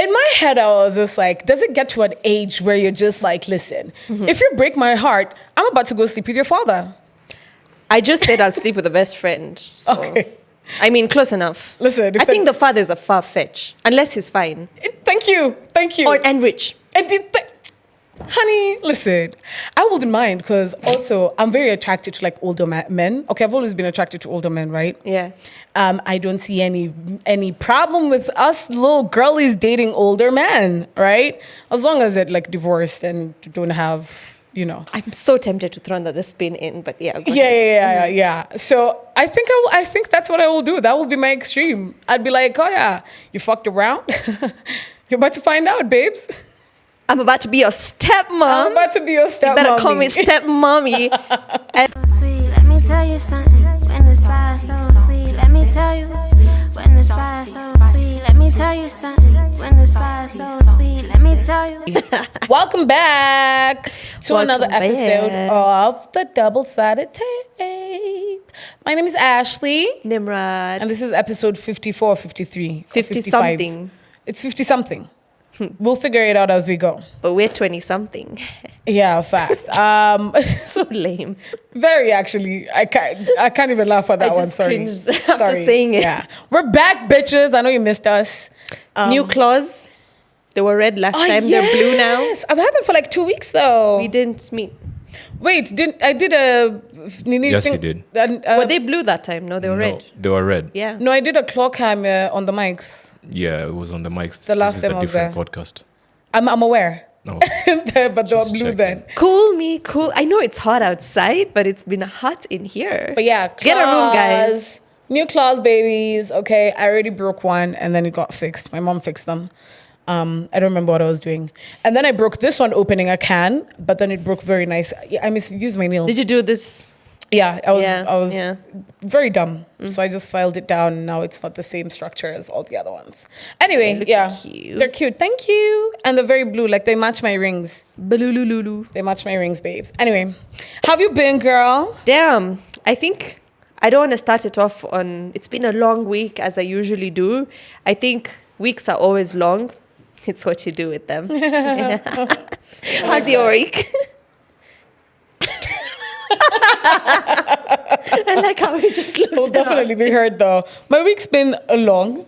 in my head, I was just like, does it get to an age where you're just like, listen, if you break my heart, I'm about to go sleep with your father. I just said I'll sleep with a best friend. So. Okay. I mean, close enough. Listen, I think the father is a far fetch, unless he's fine. Thank you. And rich. Honey, listen, I wouldn't mind because also I'm very attracted to like older men. Okay, I've always been attracted to older men, right? Yeah. I don't see any problem with us little girlies dating older men, right? As long as they're like divorced and don't have, you know. I'm so tempted to throw another spin in, but yeah. Yeah. So I think that's what I will do. That will be my extreme. I'd be like, oh yeah, you fucked around. You're about to find out, babes. I'm about to be your stepmom. I'm about to be your stepmommy. You better call me stepmommy. So sweet, let me tell you something. When the spice so sweet, let me tell you. When the spice so sweet, let me tell you something. When the spice so sweet, let me tell you. Welcome back to another Welcome episode back. of the Double-Sided Tape. My name is Ashley. Nimrod. And this is episode 54 or 53. 50 or 55. something. It's 50 something. We'll figure it out as we go. But we're 20 something. Yeah, fact. So lame. Very actually. I can't even laugh at that I one. just Sorry. cringed after saying it. Yeah. We're back, bitches. I know you missed us. New claws. They were red last time. Yes. They're blue now. I've had them for like 2 weeks though. We didn't meet. Wait, I did a... Yes, you did. Were they blue that time? No, they were red. They were red. Yeah. No, I did a claw cam on the mics. Yeah, it was on the mics. The last this is time a I was different there. podcast. I'm aware. No. But they were Just blue checking. then. Cool. I know it's hot outside, but it's been hot in here. But yeah, claws, Get a room, guys. New claws, babies. Okay, I already broke one and then it got fixed. My mom fixed them. I don't remember what I was doing. And then I broke this one opening a can, but then it broke very nice. I misused my nails. Did you do this? Yeah, I was Yeah. very dumb. So I just filed it down. And now it's not the same structure as all the other ones. Anyway, They look yeah. cute. They're cute. Thank you. And they're very blue. Like they match my rings. Balulululu. They match my rings, babes. Anyway, how have you been, girl? Damn. I think I don't want to start it off on... It's been a long week, as I usually do. I think weeks are always long. It's what you do with them. How's your week? I like how we just looked Will at definitely us. be heard though. My week's been long,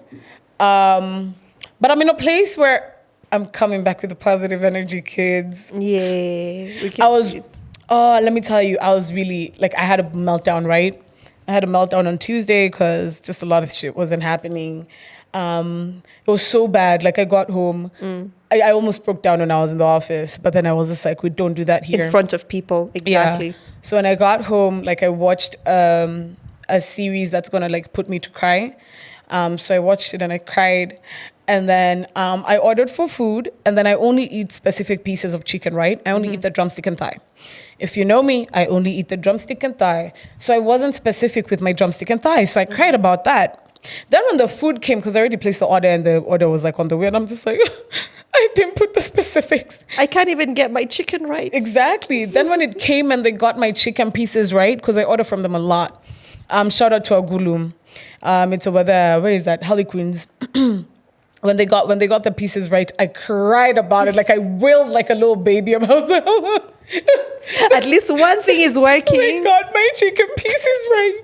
but I'm in a place where I'm coming back with the positive energy, kids. Yeah. We can I was, see it. let me tell you, I was really like, I had a meltdown, right? I had a meltdown on Tuesday because just a lot of shit wasn't happening. It was so bad. Like I got home, I almost broke down when I was in the office, but then I was just like, we don't do that here. In front of people. Exactly. Yeah. So when I got home, like I watched a series that's gonna like put me to cry. So I watched it and I cried. And then I ordered for food, and then I only eat specific pieces of chicken, right? I only eat the drumstick and thigh. If you know me, I only eat the drumstick and thigh. So I wasn't specific with my drumstick and thigh. So I cried about that. Then when the food came, because I already placed the order and the order was like on the way, and I'm just like, I didn't put the specifics. I can't even get my chicken right. Exactly. Then when it came and they got my chicken pieces right, because I order from them a lot. Shout out to Agulum. It's over there. Where is that? Harlequins. When they got the pieces right, I cried about it. Like I wailed like a little baby about it. At least one thing is working. I got my chicken pieces right.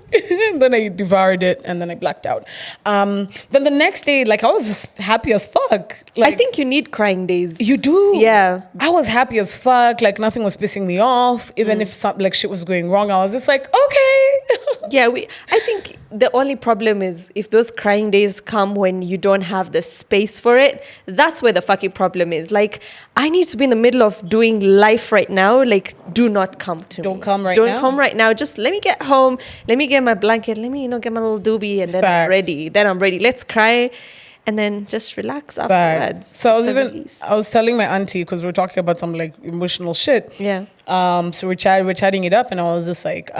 And then I devoured it and then I blacked out. Then the next day, like I was just happy as fuck. Like, I think you need crying days. you do. Yeah. I was happy as fuck. Like nothing was pissing me off. Even if something like shit was going wrong, I was just like, okay. Yeah, I think the only problem is if those crying days come when you don't have the space for it, that's where the fucking problem is. Like, I need to be in the middle of doing life right now. Like, do not come to me. Don't come right Don't now. come right now. Just let me get home. Let me get my blanket. Let me, get my little doobie, and then Facts. I'm ready. Then I'm ready. Let's cry. And then just relax afterwards. So It's a release. I was telling my auntie, because we're talking about some like emotional shit. Yeah. So we're chatting it up, and I was just like,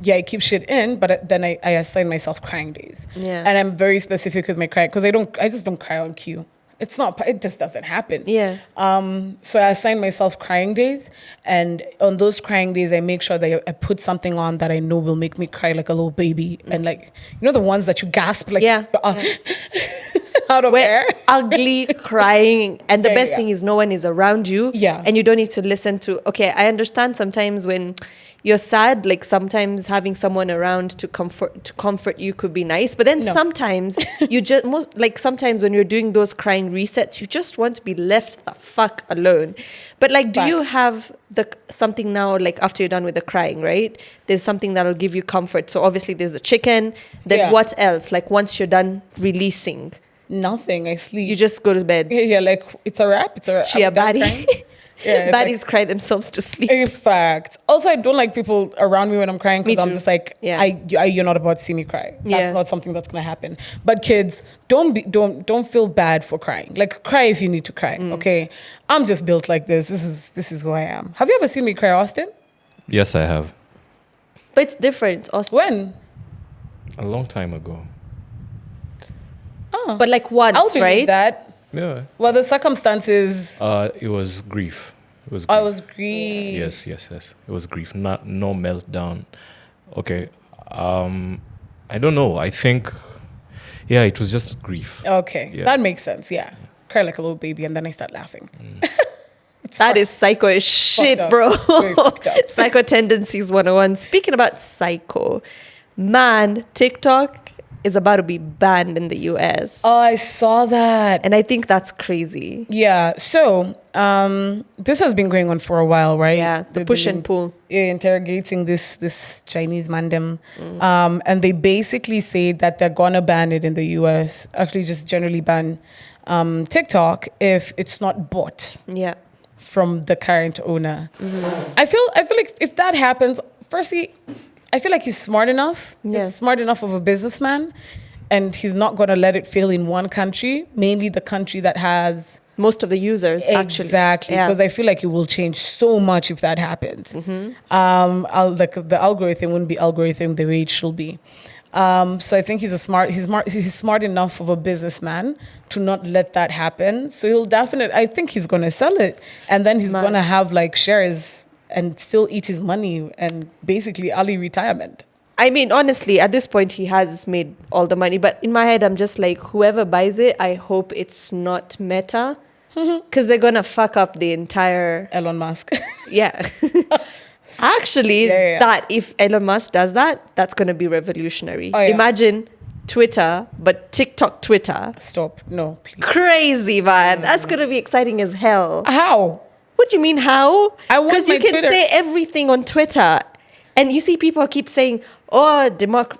yeah, I keep shit in, but then I assign myself crying days. Yeah. And I'm very specific with my crying because I just don't cry on cue. It just doesn't happen. Yeah. So I assign myself crying days, and on those crying days, I make sure that I put something on that I know will make me cry like a little baby, and like the ones that you gasp like. Yeah. out of We're air. ugly, crying, and the Yeah, best yeah. thing is no one is around you. Yeah. And you don't need to listen to. Okay, I understand sometimes when you're sad, like sometimes having someone around to comfort you could be nice. But then No. sometimes you just sometimes when you're doing those crying resets, you just want to be left the fuck alone. But like, do you Facts. have something now, like after you're done with the crying, right? There's something that'll give you comfort. So obviously there's the chicken. Then Yeah. what else? Like once you're done releasing, Nothing. I sleep. you just go to bed. yeah, like it's a wrap. It's a wrap. Chia I'm done baddie. crying. Yeah, it's Baddies cry themselves to sleep. In fact, also I don't like people around me when I'm crying Me because I'm too. just like, Yeah. you're not about to see me cry. That's Yeah. not something that's gonna happen. But kids, don't feel bad for crying. Like cry if you need to cry. Okay, I'm just built like this. This is who I am. Have you ever seen me cry, Austin? Yes, I have. But it's different. Also. When? A long time ago. Oh, But like once, I'll believe right? that. Yeah. Well, the circumstances. It was grief. It was. I Grief. was grieved. Yes. It was grief. Not no meltdown. Okay. I don't know. I think. Yeah, it was just grief. Okay, Yeah. that makes sense. Yeah, cry like a little baby, and then I start laughing. That is psycho as shit, up. bro. Very fucked up. Psycho tendencies 101. Speaking about psycho, man, TikTok is about to be banned in the US. Oh, I saw that. And I think that's crazy. Yeah. So, this has been going on for a while, right? Yeah, the They've push been and pull. interrogating this Chinese mandem, and they basically say that they're gonna ban it in the U.S. Actually, just generally ban TikTok if it's not bought Yeah. from the current owner. I feel like if that happens, firstly, I feel like he's smart enough. Yeah. He's smart enough of a businessman, and he's not gonna let it fail in one country, mainly the country that has. Most of the users, actually. Exactly, Yeah. because I feel like it will change so much if that happens. The algorithm wouldn't be algorithm the way it should be. So I think he's smart enough of a businessman to not let that happen. So I think he's gonna sell it, and then he's Man. gonna have like shares and still eat his money and basically early retirement. I mean, honestly, at this point, he has made all the money. But in my head, I'm just like, whoever buys it, I hope it's not Meta. Because they're going to fuck up the entire... Elon Musk. Yeah. Actually, Yeah. that if Elon Musk does that, that's going to be revolutionary. Oh, yeah. Imagine Twitter, but TikTok Twitter. Stop. No, please. Crazy, man. That's going to be exciting as hell. How? What do you mean, how? I want Because you my can Twitter- say everything on Twitter. And you see people keep saying, oh,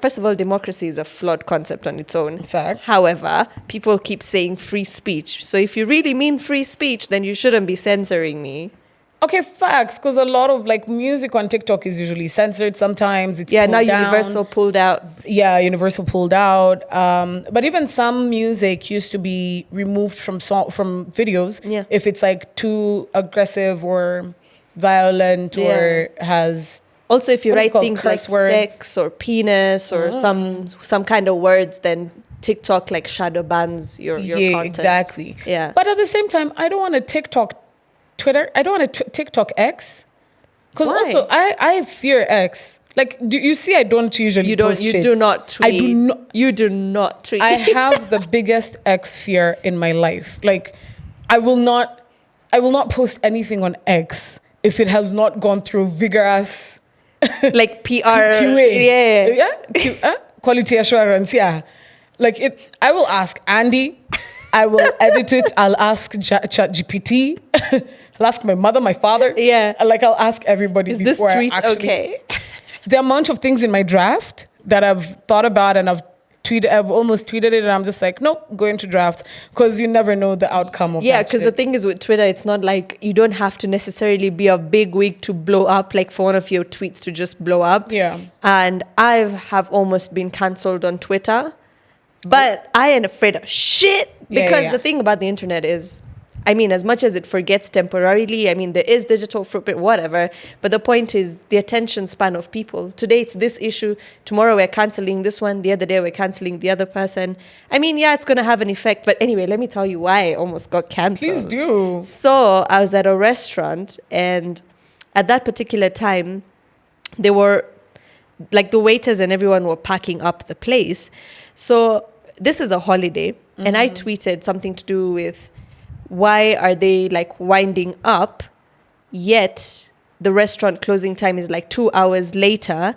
first of all, democracy is a flawed concept on its own. Fact. However, people keep saying free speech. So if you really mean free speech, then you shouldn't be censoring me. Okay, facts. Because a lot of like music on TikTok is usually censored. Sometimes it's Yeah, pulled now down. Universal pulled out. Yeah, Universal pulled out. But even some music used to be removed from videos. Yeah. If it's like too aggressive or violent or has. Also, if you What is it write called? things Curse like words? sex or penis or some kind of words, then TikTok like shadow bans your content. Exactly. Yeah. But at the same time, I don't want to TikTok Twitter. I don't want to TikTok X. Because Why? also, I fear X. Like, do you see? I don't usually. post You shit. do not tweet. I do not. You do not tweet. I have the biggest X fear in my life. Like, I will not post anything on X if it has not gone through vigorous like PR. QA. Yeah. Quality assurance. Yeah. Like it. I will ask Andy. I will edit it. I'll ask ChatGPT. I'll ask my mother, my father. Yeah. Like I'll ask everybody. Is this before I tweet actually- okay? The amount of things in my draft that I've thought about and I've almost tweeted it, and I'm just like, nope, go into draft, because you never know the outcome of Yeah, that because the shit. thing is with Twitter, it's not like you don't have to necessarily be a big wig to blow up, like for one of your tweets to just blow up. Yeah. And I have almost been cancelled on Twitter, but I ain't afraid of shit, because Yeah. the thing about the internet is, I mean, as much as it forgets temporarily, I mean, there is digital footprint, whatever. But the point is the attention span of people. Today, it's this issue. Tomorrow, we're canceling this one. The other day, we're canceling the other person. I mean, yeah, it's going to have an effect. But anyway, let me tell you why I almost got canceled. Please do. So I was at a restaurant, and at that particular time, they were, like, the waiters and everyone were packing up the place. So this is a holiday. and I tweeted something to do with why are they like winding up, yet the restaurant closing time is like 2 hours later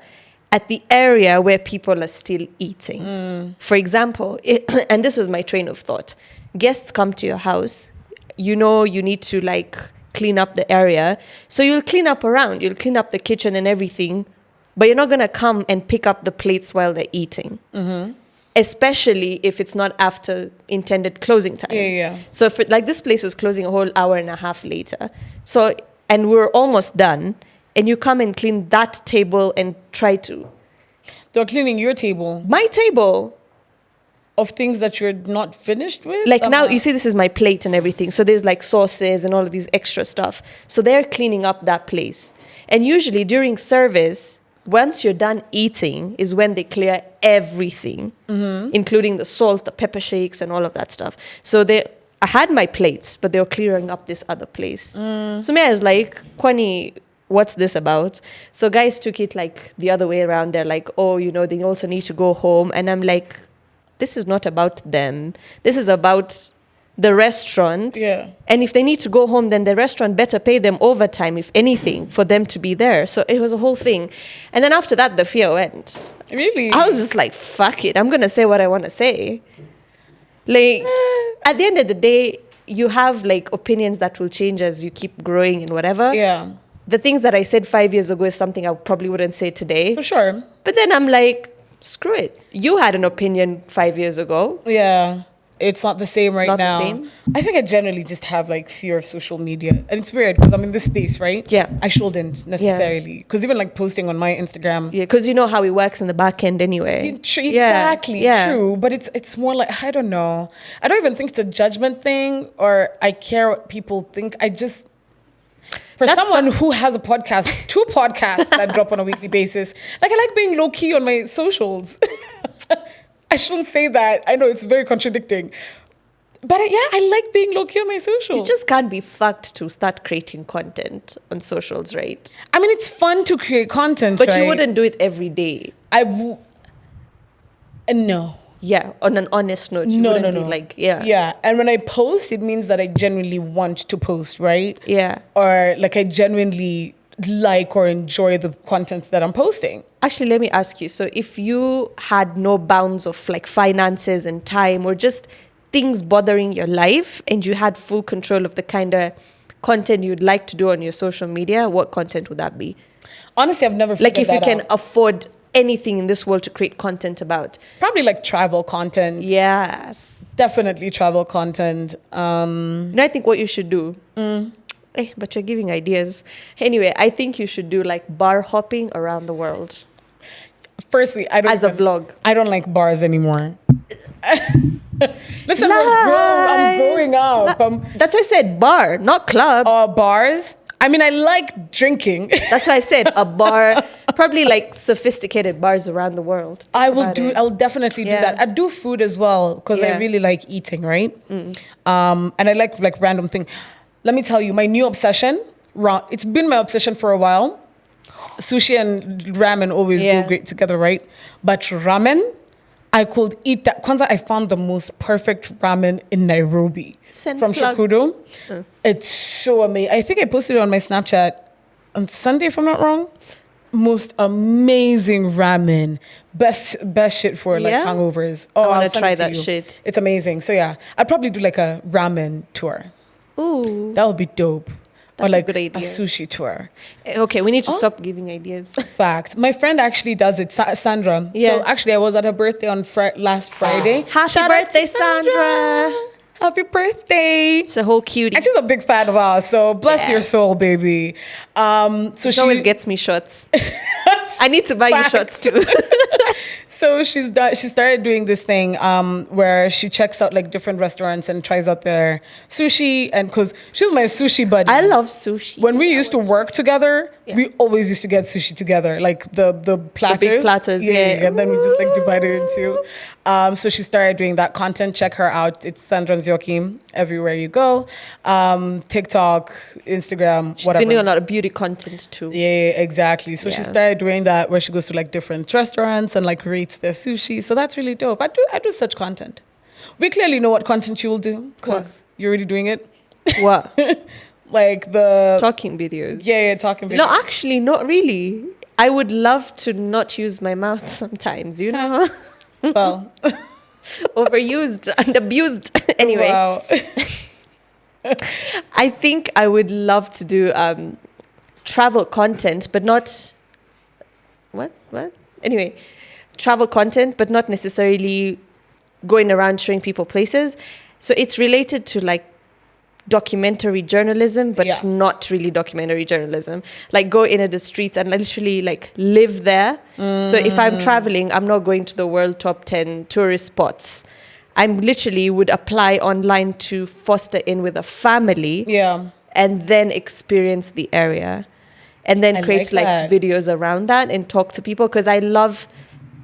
at the area where people are still eating. For example, and this was my train of thought, guests come to your house, you know you need to like clean up the area, so you'll clean up around, you'll clean up the kitchen and everything, but you're not going to come and pick up the plates while they're eating. Especially if it's not after intended closing time. Yeah. So if like this place was closing a whole hour and a half later, so and we were almost done, and you come and clean that table and try to They're cleaning your table my table. of things that you're not finished with. Like now, you see, this is my plate and everything. So there's like sauces and all of these extra stuff. So they're cleaning up that place. And usually during service, once you're done eating is when they clear everything, including the salt, the pepper shakes, and all of that stuff. So I had my plates, but they were clearing up this other place. So me, I was like, Kwani, what's this about? So guys took it like the other way around. They're like, oh, you know, they also need to go home. And I'm like, this is not about them. This is about the restaurant. Yeah. And if they need to go home, then the restaurant better pay them overtime, if anything, for them to be there. So it was a whole thing. And then after that, the fear went. Really? I was just like, fuck it. I'm going to say what I want to say. Like, at the end of the day, you have like opinions that will change as you keep growing and whatever. Yeah. The things that I said 5 years ago is something I probably wouldn't say today. For sure. But then I'm like, screw it. You had an opinion 5 years ago. Yeah. It's not the same right not the now. same? I think I generally just have like fear of social media. And it's weird because I'm in this space, right? Yeah. I shouldn't necessarily. Because even like posting on my Instagram. Yeah, because you know how it works in the back end anyway. Exactly. True. But it's more like, I don't know. I don't even think it's a judgment thing or I care what people think. I just, for That's someone who has a podcast, 2 podcasts that drop on a weekly basis, like I like being low key on my socials. I shouldn't say that. I know it's very contradicting. But I like being low key on my socials. You just can't be fucked to start creating content on socials, right? I mean, it's fun to create content, But right? you wouldn't do it every day. No. Yeah, on an honest note. You No. wouldn't be like, Yeah. And when I post, it means that I genuinely want to post, right? Yeah. Or like I genuinely like or enjoy the content that I'm posting. Actually, let me ask you. So if you had no bounds of like finances and time or just things bothering your life and you had full control of the kind of content you'd like to do on your social media, what content would that be? Honestly, I've never Like figured if you that can out. afford anything in this world to create content about. Probably like travel content. Yes. Definitely travel content. I think what you should do. But you're giving ideas. Anyway, I think you should do like bar hopping around the world Firstly, I don't as a vlog. I don't like bars anymore. Listen, I'm growing up. That's why I said bar, not club. Bars. I mean, I like drinking. That's why I said a bar, probably like sophisticated bars around the world. I will definitely do Yeah. that. I do food as well because I Yeah. really like eating, right? And I like random thing. Let me tell you, my new obsession. It's been my obsession for a while. Sushi and ramen always go great together, right? But ramen, I could eat that. Kwanzaa, I found the most perfect ramen in Nairobi from plug. Shakudo. It's so amazing. I think I posted it on my Snapchat on Sunday, if I'm not wrong. Most amazing ramen. Best shit for like Yeah? hangovers. I I'll want send to try it that you. shit. It's amazing. So yeah, I'd probably do like a ramen tour. Ooh. That would be dope. Or That's a like good idea. sushi tour. Okay, we need to stop giving ideas. Fact. My friend actually does it, Sandra. Yeah. So actually, I was at her birthday on last Friday. Happy Shout out birthday, to Sandra. Happy birthday. It's a whole cutie. And she's a big fan of ours, so bless Yeah. your soul, baby. So She always gets me shots. I need to buy you Fact. shots too. So she started doing this thing where she checks out like different restaurants and tries out their sushi, and because she's my sushi buddy. I love sushi. When we used to work together, we always used to get sushi together, like the platters. big platters, yeah. And then we just like divided into. So she started doing that content. Check her out. It's Sandra Nzioki everywhere you go. TikTok, Instagram, She's whatever. been doing a lot of beauty content too. Yeah, exactly. So she Yeah. started doing that where she goes to like different restaurants and like rates their sushi. So that's really dope. I do such content. We clearly know what content you will do because What? you're already doing it. What? Like the Talking videos. yeah, talking No, videos. actually, not really. I would love to not use my mouth sometimes, you know? Well, Overused and abused. Anyway, wow. I think I would love to do travel content, but not what? Anyway, travel content, but not necessarily going around showing people places. So it's related to like documentary journalism, but Yeah. not really documentary journalism. Like go into the streets and literally like live there. So if I'm traveling, I'm not going to the world top 10 tourist spots. I'm literally would apply online to foster in with a family Yeah. and then experience the area and then I create like like that. videos around that and talk to people because I love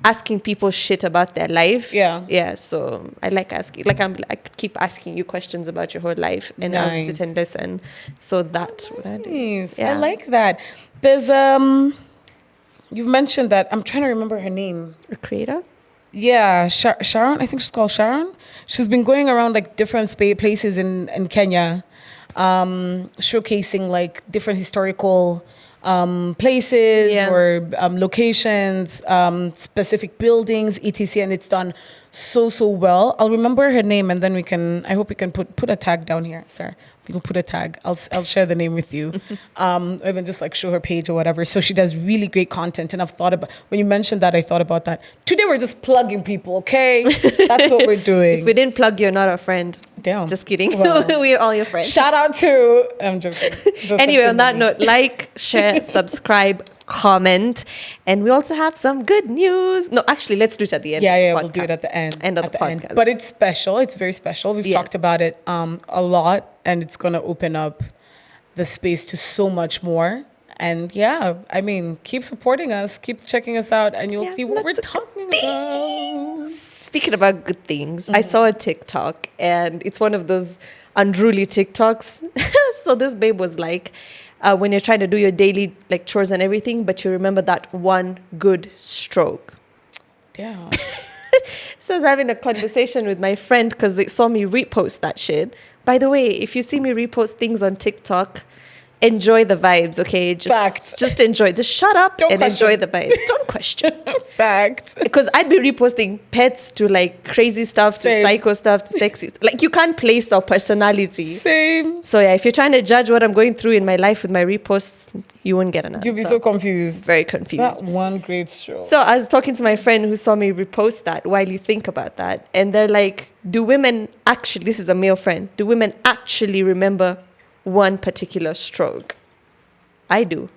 asking people shit about their life. Yeah. So I like asking, like I keep asking you questions about your whole life and I'll Nice. sit and listen. So that's what I do. Nice. Yeah. I like that. There's you've mentioned that. I'm trying to remember her name. A creator? Yeah, Sharon. I think she's called Sharon. She's been going around like different places in Kenya, showcasing like different historical places Yeah. or locations, specific buildings, etc. And it's done so well. I'll remember her name, and then we can. I hope we can put a tag down here, sir. We'll put a tag. I'll share the name with you, or even just like show her page or whatever. So she does really great content, and I've thought about when you mentioned that. I thought about that. Today we're just plugging people, okay? That's what we're doing. If we didn't plug, you're not a friend. Damn. Just kidding. Well, We're all your friends. shout out to. I'm joking. Just Anyway, on that continue. note, like, share, subscribe, comment, and we also have some good news. No, actually, let's do it at the end. Yeah, of the we'll do it podcast. at the end. End of at the podcast. But it's special. It's very special. We've Yes. talked about it a lot, and it's gonna open up the space to so much more. And yeah, I mean, keep supporting us, keep checking us out, and you'll Yeah, see what we're lots of talking about. Speaking about good things, I saw a TikTok and it's one of those unruly TikToks. So this babe was like, when you're trying to do your daily like chores and everything, but you remember that one good stroke. Damn. So I was having a conversation with my friend because they saw me repost that shit. By the way, if you see me repost things on TikTok, enjoy the vibes, okay? Just enjoy. Just shut up Don't and question. enjoy the vibes. Don't question. Fact. Because I'd be reposting pets to like crazy stuff, to Same. psycho stuff, to sexy. Like you can't place our personality. Same. So yeah, if you're trying to judge what I'm going through in my life with my reposts, you won't get an answer. You'll be so confused. very confused. That one great show. So I was talking to my friend who saw me repost that while you think about that. And they're like, do women actually, this is a male friend, do women actually remember one particular stroke? I do.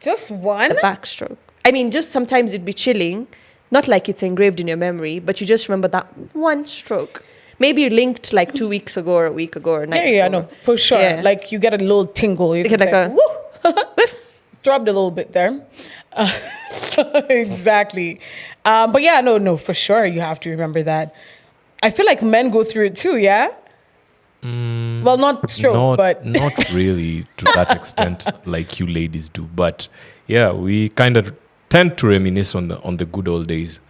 Just one? The backstroke. I mean, just sometimes you'd be chilling, not like it's engraved in your memory, but you just remember that one stroke. Maybe you linked like 2 weeks ago or a week ago or a night Yeah, before. no, for sure. Yeah. Like you get a little tingle. You You get just like like, woo! Dropped a little bit there. Exactly. But yeah, no, for sure. You have to remember that. I feel like men go through it too, yeah? Well, not stroke, but not really to that extent like you ladies do. But yeah, we kind of tend to reminisce on the good old days,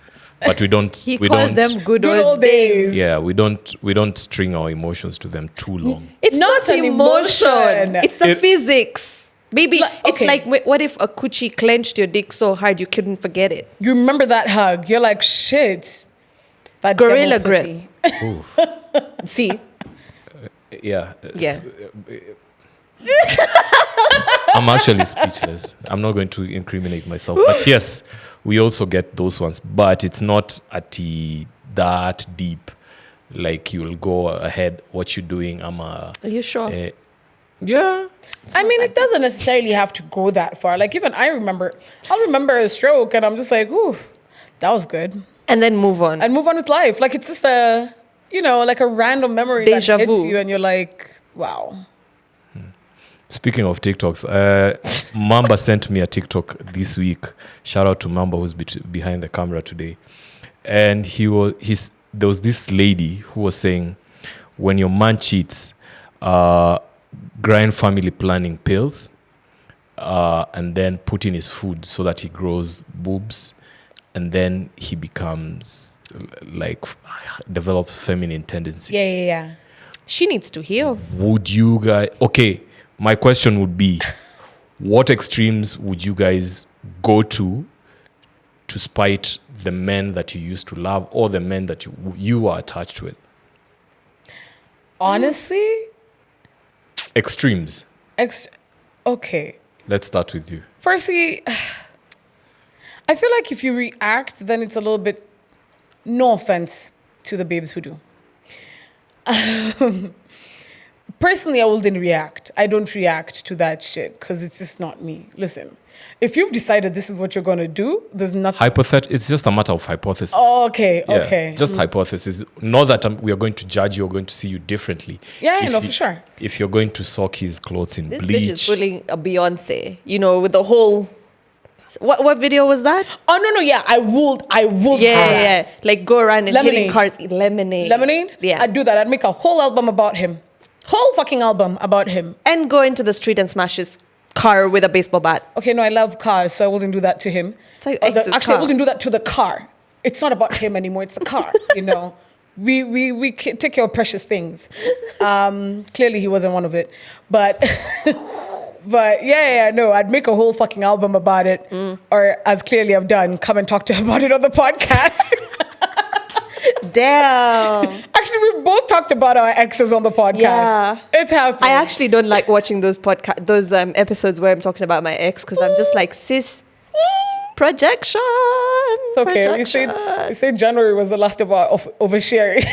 but we don't. He we called don't. them good Good old old days. days. Yeah, we don't string our emotions to them too long. It's Not not an emotion. emotion. It's the It- physics. Maybe Like, it's okay. like, what if a coochie clenched your dick so hard you couldn't forget it? you remember that hug. You're like, shit. That Gorilla devil grip. pussy. Ooh, See? yeah. Yeah. I'm actually speechless. I'm not going to incriminate myself, but yes, we also get those ones, but it's not that deep. Like you'll go ahead, what you doing? Are you sure? Yeah. I mean, it doesn't necessarily have to go that far. Like even I'll remember a stroke and I'm just like, ooh, that was good. And then move on. And move on with life. Like it's just like a random memory Deja that hits vu. you and you're like, wow. Speaking of TikToks, Mamba sent me a TikTok this week. Shout out to Mamba who's behind the camera today. And there was this lady who was saying, when your man cheats, grind family planning pills, and then put in his food so that he grows boobs, and then he becomes like develops feminine tendencies. Yeah. She needs to heal. Would you guys? Okay, my question would be, what extremes would you guys go to spite the men that you used to love or the men that you are attached with? Honestly, Extremes. Okay. Let's start with you. Firstly, I feel like if you react, then it's a little bit, no offense to the babes who do. Personally, I wouldn't react. I don't react to that shit because it's just not me. Listen, if you've decided this is what you're going to do, there's nothing. It's just a matter of hypothesis. Oh, okay. Just hypothesis. Not that we are going to judge you or going to see you differently. Yeah, for sure. If you're going to soak his clothes in This bleach. bitch is pulling a Beyonce, with the whole. What video was that? Oh no, yeah, I would. Yeah. Like go around and Lemonade. hitting cars, eat lemonade. Lemonade? Yeah. I'd do that. I'd make a whole album about him. Whole fucking album about him. And go into the street and smash his car with a baseball bat. Okay, no, I love cars, so I wouldn't do that to him. So your Or ex's actually, I car. wouldn't do that to the car. It's not about him anymore. It's the car. We take care of precious things. Clearly, he wasn't one of it, but but no, I'd make a whole fucking album about it, or as clearly I've done, come and talk to him about it on the podcast. Damn. Actually, we've both talked about our exes on the podcast. Yeah. It's happening. I actually don't like watching those episodes where I'm talking about my ex because I'm just like, sis, projection. It's okay. We said January was the last of our oversharing.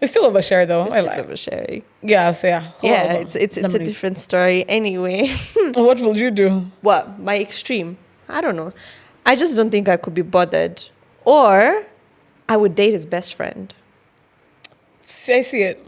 We still overshare though. I like oversharing. Yeah, so yeah. Yeah, it's a different story. Anyway, What will you do? what my extreme? I don't know. I just don't think I could be bothered, or I would date his best friend. I see it.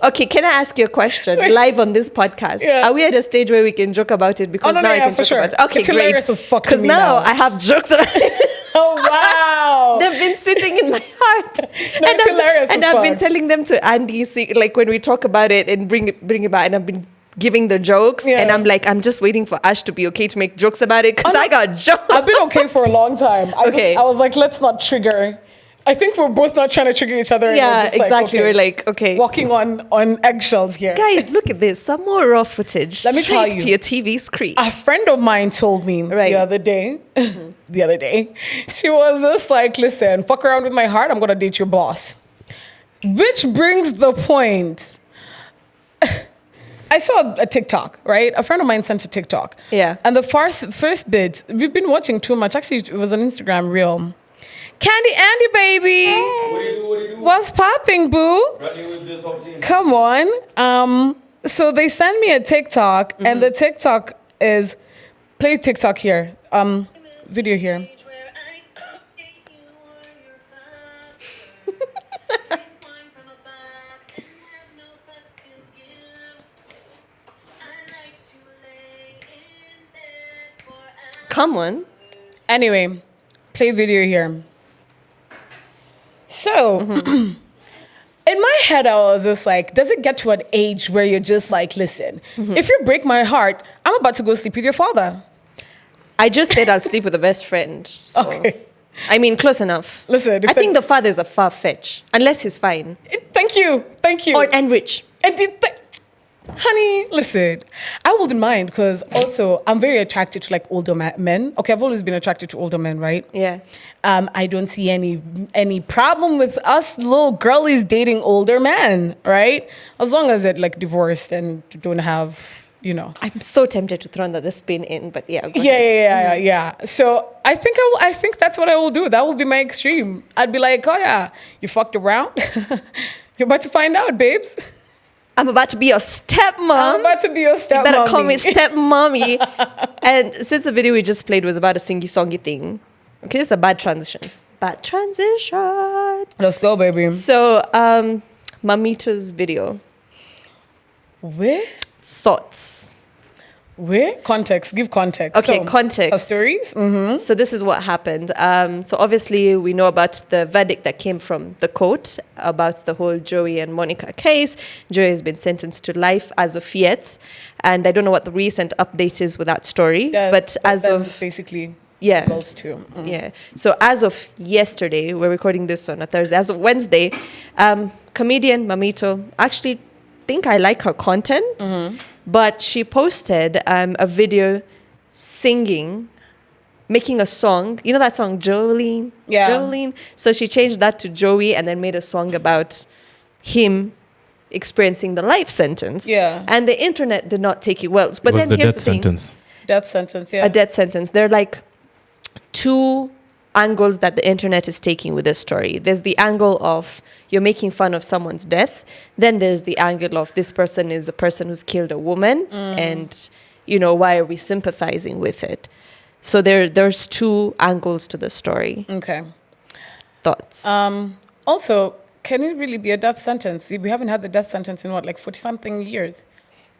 Okay, can I ask you a question live on this podcast? Yeah. Are we at a stage where we can joke about it? Because Oh, no, now I yeah, can for joke sure. about it. Okay, It's great. hilarious as fuck to Because me now now. I have jokes about it. Oh wow! They've been sitting in my heart. No, it's hilarious And as I've been fuck. telling them to Andy, like when we talk about it and bring it back, and I've been giving the jokes, Yeah. and I'm like, I'm just waiting for Ash to be okay to make jokes about it because I got jokes. I've been okay for a long time. Okay. I was like, let's not trigger. I think we're both not trying to trigger each other. and we're Yeah, just like, exactly. okay, We're like, okay. walking on eggshells here. Guys, look at this. Some more raw footage. Let me tell Straight you. to your TV screen. A friend of mine told me Right. the other day, she was just like, listen, fuck around with my heart, I'm going to date your boss. Which brings the point. I saw a TikTok, right? A friend of mine sent a TikTok. Yeah. And the first bit, we've been watching too much. Actually, it was an Instagram reel. Candy Andy, baby. What do you do? What's popping, boo? Running with this whole team. Come on. So they send me a TikTok, and the TikTok is, play TikTok here. Video here. Come on. Anyway, play video here. So, in my head, I was just like, does it get to an age where you're just like, listen, if you break my heart, I'm about to go sleep with your father. I just said I'll sleep with a best friend. So. Okay. I mean, close enough. Listen, if I think the father is a far fetch, unless he's fine Thank you. and rich. And honey, listen, I wouldn't mind because also I'm very attracted to like older men. Okay, I've always been attracted to older men, right? Yeah. I don't see any problem with us little girlies dating older men, right? As long as they're like divorced and don't have, I'm so tempted to throw the spin in, but yeah. go ahead. Yeah. So I think that's what I will do. That will be my extreme. I'd be like, oh yeah, you fucked around. You're about to find out, babes. I'm about to be your stepmom. I'm about to be your stepmommy. You better call me stepmommy. And since the video we just played was about a singy-songy thing, okay, this is a bad transition. Bad transition. Let's go, baby. So, Mamito's video. Where? Thoughts. Where? Context. Give context. Okay, So, context. Her stories? Mm-hmm. So this is what happened. So obviously we know about the verdict that came from the court about the whole Joey and Monica case. Joey has been sentenced to life as of yet. And I don't know what the recent update is with that story. Yeah, but as then of... basically, Yeah. Girls too. Yeah. So as of yesterday, we're recording this on a Thursday. As of Wednesday, comedian Mamito, actually think I like her content, but she posted a video singing, making a song. You know that song, Jolene? Yeah. Jolene. So she changed that to Joey and then made a song about him experiencing the life sentence. Yeah. And the internet did not take it well. But it was then the here's death the thing. sentence. Death sentence, yeah. A death sentence. There are like two angles that the internet is taking with this story. There's the angle of you're making fun of someone's death. Then there's the angle of this person is a person who's killed a woman. And, you know, why are we sympathizing with it? So there's two angles to the story. Okay. Thoughts? Also, can it really be a death sentence? We haven't had the death sentence in what, like 40-something years?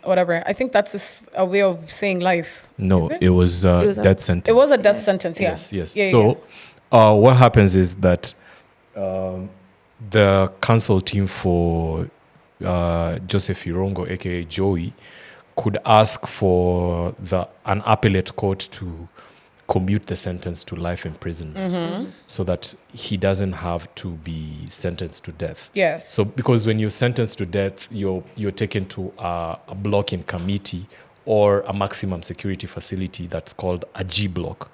Whatever. I think that's a way of saying life. No, Is it? it was was a- death sentence. It was a death sentence, yeah. Yes. Yeah, So, what happens is that the council team for Joseph Irongo, aka Joey, could ask for an appellate court to commute the sentence to life imprisonment, so that he doesn't have to be sentenced to death. Yes. So, because when you're sentenced to death, you're taken to a block-in committee or a maximum security facility that's called a G block,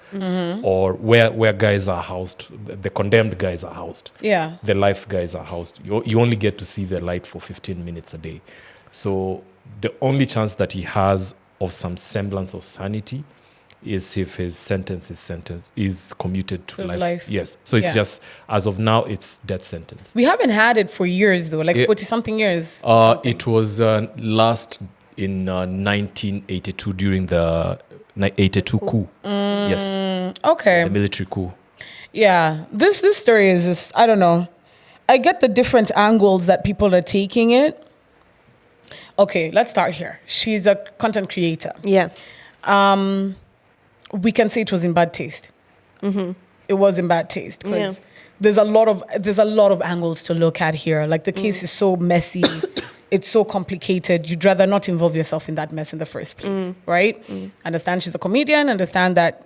or where guys are housed, the condemned guys are housed. Yeah. The life guys are housed. You only get to see the light for 15 minutes a day. So the only chance that he has of some semblance of sanity is if his sentence is commuted to life. Yes. So it's Yeah. just, as of now, it's death sentence. We haven't had it for years, though, like Yeah. 40-something years. or something. It was last in 1982 during the 82 coup. Yes, Okay. the military coup. Yeah, this story is just, I don't know. I get the different angles that people are taking it. Okay, let's start here. She's a content creator. yeah. We can say it was in bad taste. It was in bad taste because Yeah. there's a lot of angles to look at here. Like the case is so messy, it's so complicated. You'd rather not involve yourself in that mess in the first place, right? Understand she's a comedian. Understand that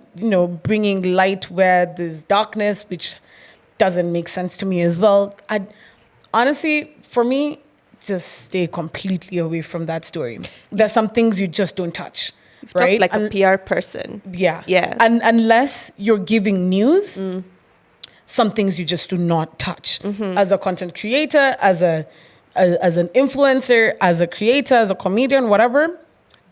bringing light where there's darkness, which doesn't make sense to me as well. Honestly, for me, just stay completely away from that story. There's some things you just don't touch. Talk Right? like a PR person. Yeah. Yeah. And unless you're giving news, some things you just do not touch. As a content creator, as an influencer, as a creator, as a comedian, whatever,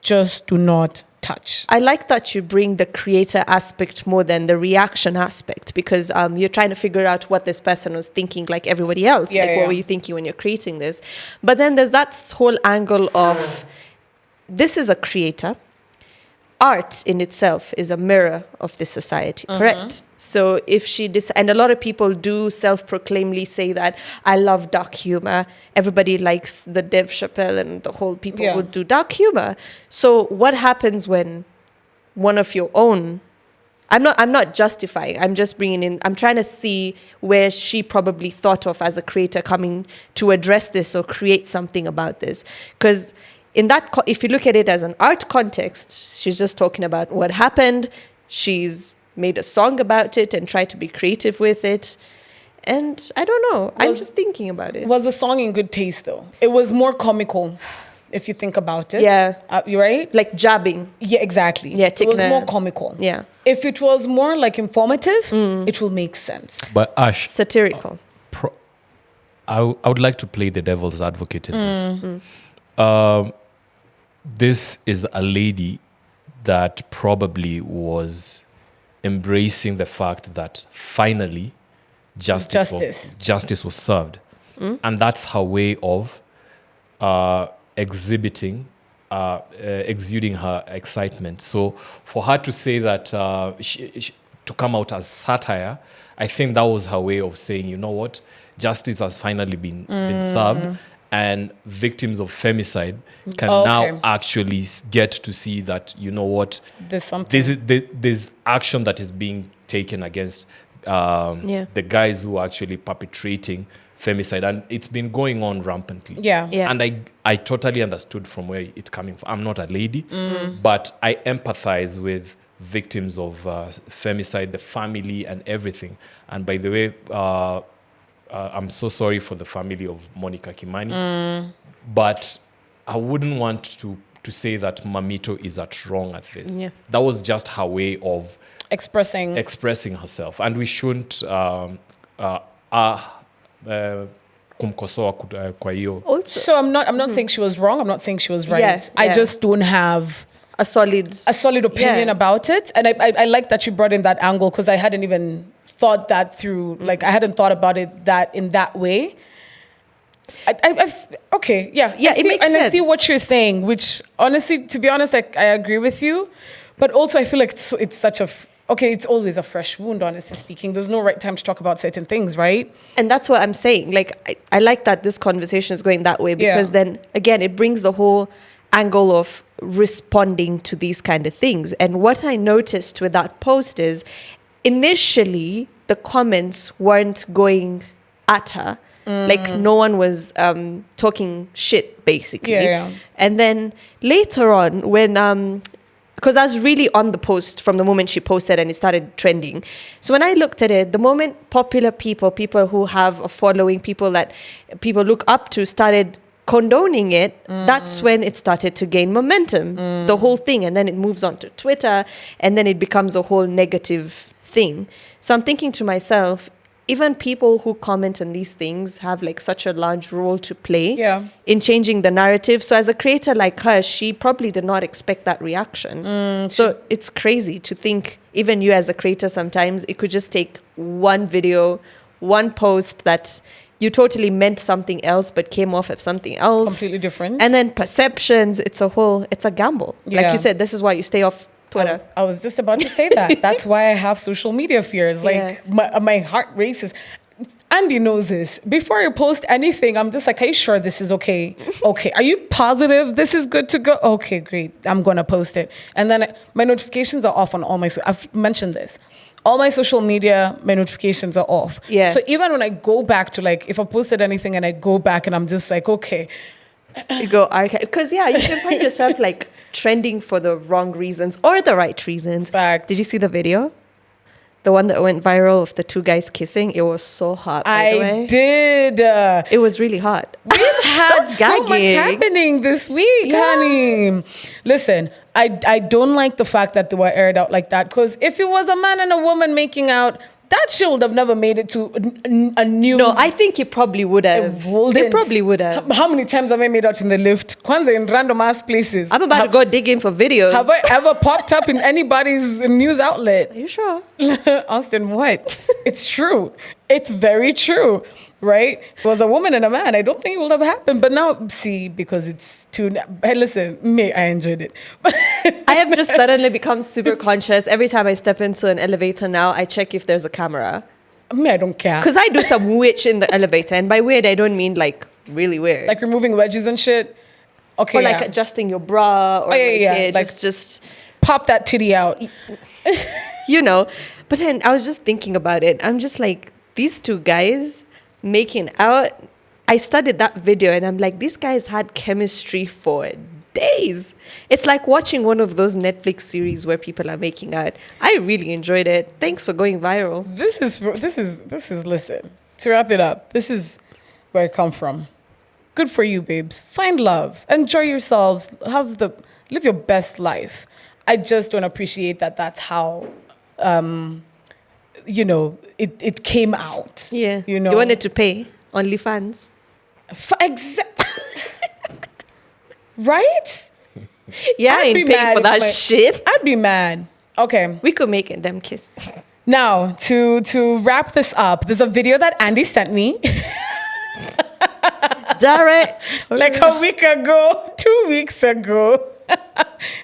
just do not touch. I like that you bring the creator aspect more than the reaction aspect, because you're trying to figure out what this person was thinking like everybody else. Yeah, like, yeah. what were you thinking when you're creating this? But then there's that whole angle of this is a creator. Art in itself is a mirror of the society, correct? So if and a lot of people do self-proclaimedly say that I love dark humor. Everybody likes the Dave Chappelle and the whole people Yeah. would do dark humor. So what happens when one of your own? I'm not justifying. I'm just bringing in. I'm trying to see where she probably thought of as a creator coming to address this or create something about this, because. In that, if you look at it as an art context, she's just talking about what happened. She's made a song about it and tried to be creative with it. And I don't know. I'm just thinking about it. Was the song in good taste, though? It was more comical, if you think about it. Yeah. You right? Like jabbing. Yeah, exactly. Yeah, it was taking a- more comical. Yeah. If it was more like informative, it will make sense. But Ash, Satirical. I would like to play the devil's advocate in this. This is a lady that probably was embracing the fact that finally justice was served. And that's her way of exuding her excitement. So for her to say that, to come out as satire, I think that was her way of saying, you know what, justice has finally been served. And victims of femicide can now actually get to see that, you know what, There's something. there's action that is being taken against the guys who are actually perpetrating femicide. And it's been going on rampantly. Yeah. Yeah. And I totally understood from where it's coming from. I'm not a lady, but I empathize with victims of femicide, the family and everything. And by the way, I'm so sorry for the family of Monica Kimani, but I wouldn't want to say that Mamito is at wrong at this. Yeah. That was just her way of expressing herself, and we shouldn't kumkosoa kwa hiyo. Also, so I'm not saying she was wrong, I'm not saying she was right. Yeah, I yeah. just don't have a solid opinion about it, and I like that you brought in that angle, because I hadn't even thought that through. Like I hadn't thought about it in that way. Okay, yeah, it makes sense. I see what you're saying, which honestly, to be honest, I agree with you, but also I feel like it's such a it's always a fresh wound, honestly speaking. There's no right time to talk about certain things, right? And that's what I'm saying. Like, I like that this conversation is going that way, because then, again, it brings the whole angle of responding to these kind of things. And what I noticed with that post is, initially, the comments weren't going at her. Like, no one was talking shit, basically. Yeah. And then later on, when... because I was really on the post from the moment she posted and it started trending. So when I looked at it, the moment popular people who have a following, people that people look up to, started condoning it, that's when it started to gain momentum, the whole thing. And then it moves on to Twitter, and then it becomes a whole negative thing. So I'm thinking to myself, even people who comment on these things have like such a large role to play in changing the narrative. So as a creator like her, she probably did not expect that reaction. So it's crazy to think, even you as a creator, sometimes it could just take one video, one post that you totally meant something else but came off as something else. Completely different. And then perceptions, it's a gamble. Like you said, this is why you stay off Twitter. I was just about to say that. That's why I have social media fears. Like my heart races. Andy knows this. Before I post anything, I'm just like, are you sure this is okay? Okay. Are you positive this is good to go? Okay, great. I'm going to post it. And then my notifications are off on all I've mentioned this. All my social media, my notifications are off. Yeah. So even when I go back to like, if I posted anything and I go back and I'm just like, okay. You go archive. Because you can find yourself like trending for the wrong reasons or the right reasons. Fact. Did you see the video? The one that went viral of the two guys kissing? It was so hot, by the way. I did. It was really hot. We've had so much happening this week, honey. Listen, I don't like the fact that they were aired out like that, because if it was a man and a woman making out, that shit would have never made it to a news. No, I think it probably would have. It probably would have. How many times have I made out in the lift? Kwanzaa, in random ass places. I'm about to go digging for videos. Have I ever popped up in anybody's news outlet? Are you sure? Austin, what? It's true. It's very true, right? If it was a woman and a man, I don't think it would have happened. But now, see, because it's too... Hey, listen, I enjoyed it. I have just suddenly become super conscious. Every time I step into an elevator now, I check if there's a camera. I don't care. Because I do some witch in the elevator. And by weird, I don't mean like really weird. Like removing wedges and shit? Okay, or like adjusting your bra. Or like just pop that titty out. You know. But then I was just thinking about it. I'm just like, these two guys making out. I studied that video and I'm like, these guys had chemistry for days. It's like watching one of those Netflix series where people are making out. I really enjoyed it. Thanks for going viral. This is listen, to wrap it up, this is where I come from. Good for you, babes. Find love. Enjoy yourselves. Live your best life. I just don't appreciate that that's how it came out. Yeah. You know. You wanted to pay OnlyFans. Exactly. Right? Yeah, I ain't paying for that shit. I'd be mad. Okay. We could make them kiss. Now, to wrap this up, there's a video that Andy sent me. Direct. Like a week ago, 2 weeks ago.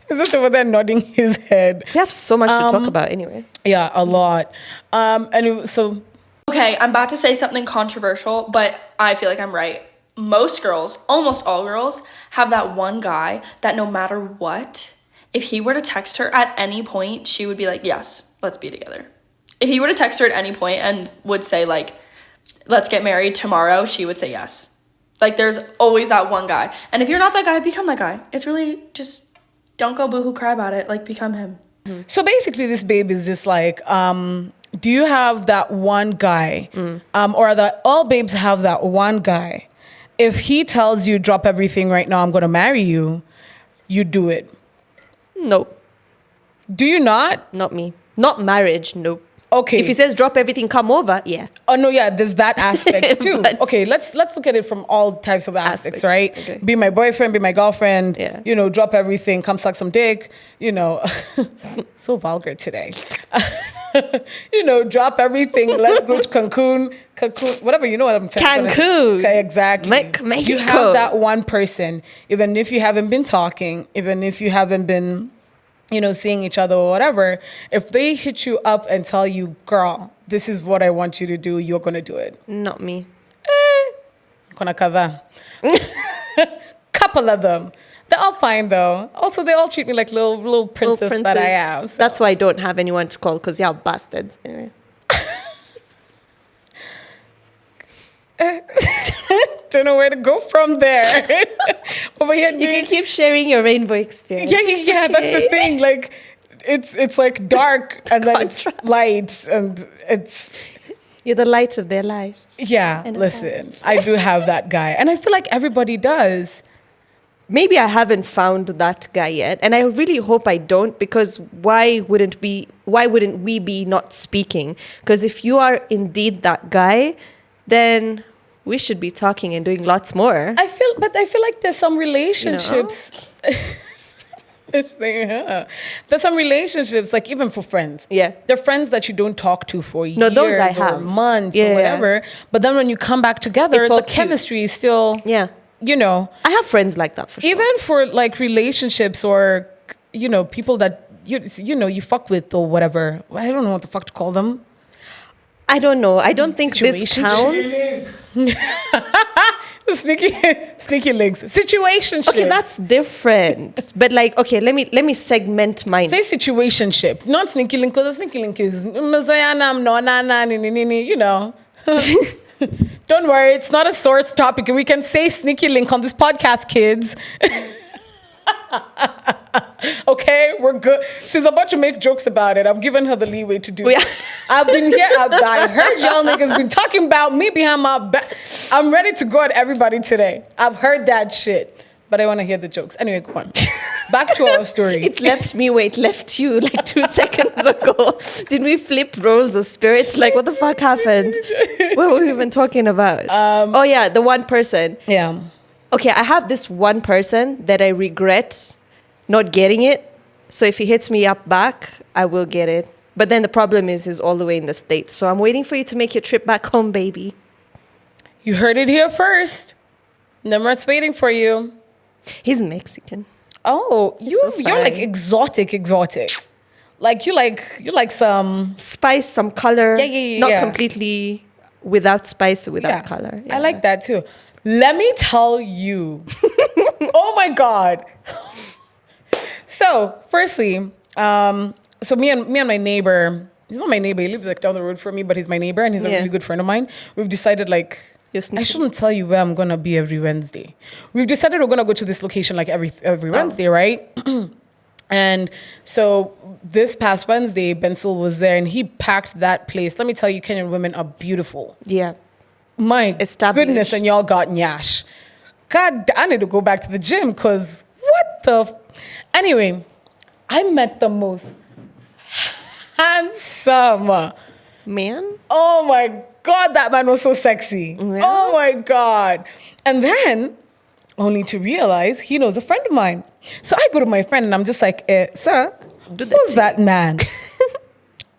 He's just over there nodding his head. We have so much to talk about anyway. Yeah, a lot. Okay, I'm about to say something controversial, but I feel like I'm right. Most girls, almost all girls, have that one guy that no matter what, if he were to text her at any point, she would be like, yes, let's be together. If he were to text her at any point and would say like, let's get married tomorrow, she would say yes. Like there's always that one guy. And if you're not that guy, become that guy. It's really just, don't go boohoo cry about it. Like become him. So basically, this babe is just like, do you have that one guy, or that all babes have that one guy? If he tells you drop everything right now, I'm going to marry you, you do it. No, Do you not? not me. Not marriage. Nope. Okay. If he says drop everything, come over. Yeah. Oh no, yeah, there's that aspect too. But- Okay, let's look at it from all types of aspects, Aspect, right? okay. Be my boyfriend, be my girlfriend. Yeah. You know, drop everything, come suck some dick. You know, so vulgar today. You know, drop everything. Let's go to Cancun, whatever. You know what I'm saying? Cancun. Okay, exactly. Mexico. You have that one person, even if you haven't been talking, even if you haven't been, you know, seeing each other or whatever. If they hit you up and tell you, girl, this is what I want you to do, you're gonna do it. Not me. Kuna kadhaa. Couple of them. They're all fine though. Also, they all treat me like little princess that I am. So. That's why I don't have anyone to call because y'all bastards. Anyway. Don't know where to go from there. Over here, You can keep sharing your rainbow experience. yeah. That's the thing. Like, it's like dark and then it's light and it's. You're the light of their life. Yeah, listen, I do have that guy, and I feel like everybody does. Maybe I haven't found that guy yet, and I really hope I don't, because why wouldn't we be not speaking? Because if you are indeed that guy, then we should be talking and doing lots more. I feel like there's some relationships. There's some relationships, like even for friends. Yeah. They're friends that you don't talk to for years those I or have. months Yeah. or whatever. But then when you come back together, It's all the cute. chemistry is still, Yeah. you know, I have friends like that for sure. even for like relationships or, you know, people that you fuck with or whatever. I don't know what the fuck to call them. I don't know. I don't think this Situationship. counts. Sneaky links. Situationship. Okay, that's different. But like, okay, let me segment mine. Say situationship, not sneaky link, because a sneaky link is you know. Don't worry, it's not a source topic. We can say sneaky link on this podcast, kids. Okay, we're good. She's about to make jokes about it. I've given her the leeway to do it. I've been here. I heard y'all niggas been talking about me behind my back. I'm ready to go at everybody today. I've heard that shit, but I want to hear the jokes. Anyway, go on. Back to our story. It left you like 2 seconds ago. Did we flip roles of spirits? Like, what the fuck happened? What were we even talking about? Oh yeah, the one person. Yeah. Okay, I have this one person that I regret not getting it. So if he hits me up back, I will get it. But then the problem is he's all the way in the States. So I'm waiting for you to make your trip back home, baby. You heard it here first. Nemrat's waiting for you. He's Mexican. Oh, you're like fine. exotic. Like you like some. Spice, some color. Yeah. Not completely without spice or without color. I like that too. Let me tell you. Oh my God. So, firstly, so me and my neighbor, he's not my neighbor, he lives like down the road from me, but he's my neighbor and he's a really good friend of mine. We've decided like, I shouldn't tell you where I'm going to be every Wednesday. We've decided we're going to go to this location like every Wednesday, right? And so this past Wednesday, Bensul was there and he packed that place. Let me tell you, Kenyan women are beautiful. Yeah. My Established. goodness, and y'all got nyash. God, I need to go back to the gym because what the... Anyway, I met the most handsome... Man? Oh my God, that man was so sexy. Yeah. Oh my God. And then, only to realize he knows a friend of mine. So I go to my friend and I'm just like, sir, who's that man?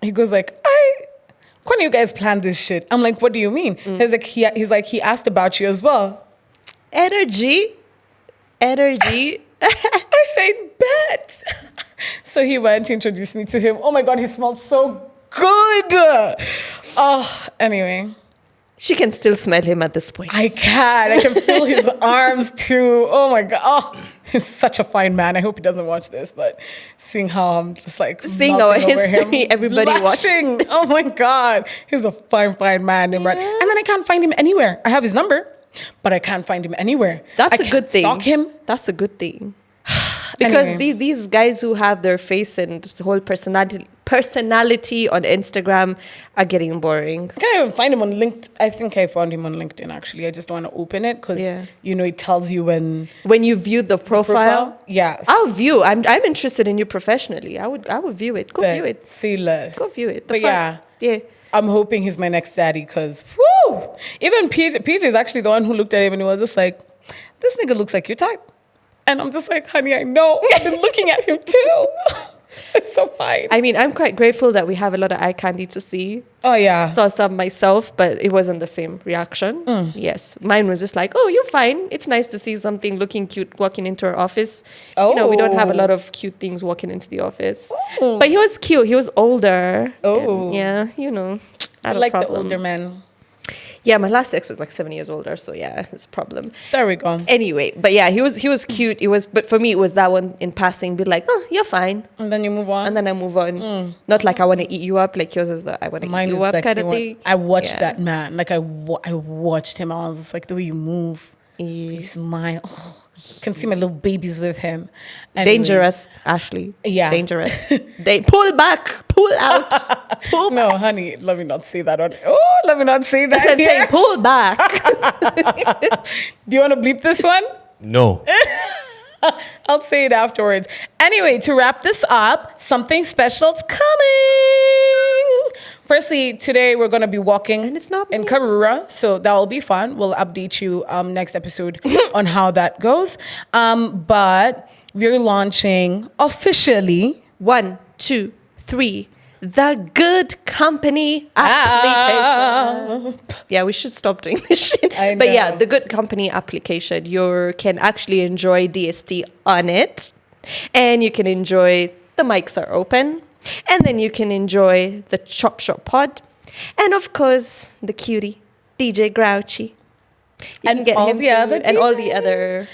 He goes like, when do you guys plan this shit? I'm like, what do you mean? He's like, he asked about you as well. Energy. I said, bet. So he went to introduce me to him. Oh my God, he smelled so good. Oh, anyway. She can still smell him at this point. I can feel his arms too. Oh my God. Oh, he's such a fine man. I hope he doesn't watch this, but seeing how I'm just like seeing our melting over history, him, everybody blushing. watches. Oh my God. He's a fine man. Imran. Yeah. And then I can't find him anywhere. I have his number, but I can't find him anywhere. That's I a good can't thing. Stalk him. That's a good thing. Because Anyway. these guys who have their face and just the whole personality on Instagram are getting boring. I can't even find him on LinkedIn. I think I found him on LinkedIn, actually. I just don't want to open it because, Yeah. it tells you when... When you view the profile, Yeah. I'll view. I'm interested in you professionally. I would view it. Go view it. See less. Go view it. But yeah. Yeah. I'm hoping he's my next daddy because, whoo! Even Peter is actually the one who looked at him and he was just like, this nigga looks like your type. And I'm just like, honey, I know. I've been looking at him too. It's so fine. I mean, I'm quite grateful that we have a lot of eye candy to see. Oh, yeah. Saw some myself, but it wasn't the same reaction. Yes. Mine was just like, oh, you're fine. It's nice to see something looking cute walking into our office. We don't have a lot of cute things walking into the office. But he was cute. He was older. Oh. And yeah, I like the older men. Yeah, my last ex was like 7 years older, so yeah, it's a problem. There we go. Anyway, but yeah, he was cute. But for me, it was that one in passing, be like, oh, you're fine. And then you move on. And then I move on. Not like I want to eat you up, like yours is the I want to eat you up like kind of thing. I watched Yeah. that man. Like I watched him. I was just like, the way you move. Yeah. He's mine. Oh, can see my little babies with him. Anyway. Dangerous, Ashley. Yeah. Dangerous. They pull back, pull out. Pull No, honey, let me not say that. Let me not say that. That's what I'm here. saying, pull back. Do you want to bleep this one? No. I'll say it afterwards. Anyway, to wrap this up, something special's coming. Firstly, today we're going to be walking And it's not in me. Karura, so that will be fun. We'll update you next episode on how that goes. But we're launching officially 1, 2, 3. The Good Company application. Yeah, we should stop doing this shit. I But yeah, know. the Good Company application. You can actually enjoy DST on it. And you can enjoy the mics are open. And then you can enjoy the Chop Shop Pod. And of course, the cutie, DJ Grouchy. You And can get all him the other food and all the DJs. other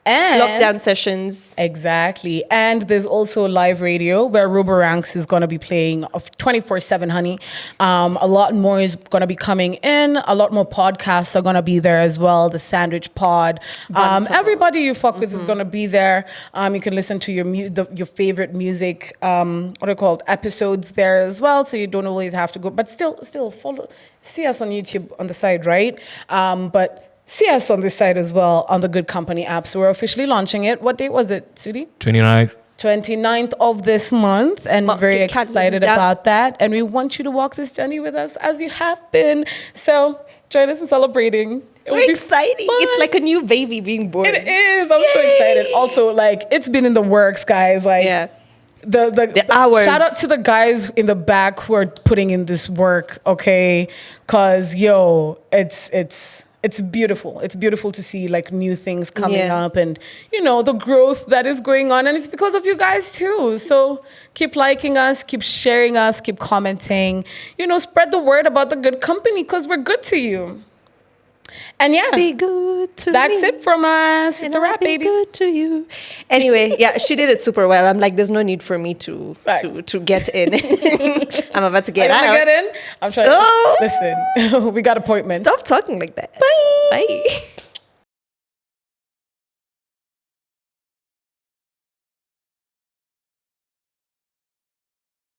and lockdown sessions. Exactly. And there's also live radio where Roboranks is going to be playing 24/7, honey. A lot more is going to be coming in. A lot more podcasts are going to be there as well. The Sandwich Pod. Everybody you fuck with is going to be there. You can listen to your favorite music, episodes there as well. So you don't always have to go. But still see us on YouTube on the side, right? But see us on this side as well on the Good Company app. So we're officially launching it. What date was it, Sudi? 29th. 29th of this month. And Mark very your calendar excited down. about that. And we want you to walk this journey with us as you have been. So join us in celebrating. It will We're be exciting. fun. It's like a new baby being born. It is. I'm so excited. Also, like, it's been in the works, guys. Like, Yeah. the hours. Shout out to the guys in the back who are putting in this work, okay? Because, it's beautiful. It's beautiful to see like new things coming Yeah. up and, the growth that is going on. And it's because of you guys too. So keep liking us, keep sharing us, keep commenting, spread the word about the Good Company because we're good to you. And yeah, Be good to that's me. it from us. It's And a I'll wrap, be baby. good to you. Anyway, yeah, she did it super well. I'm like, there's no need for me to get in. I'm about to Are you get out. gonna get in? I'm trying Oh. Listen, we got appointments. Stop talking like that. Bye. Bye.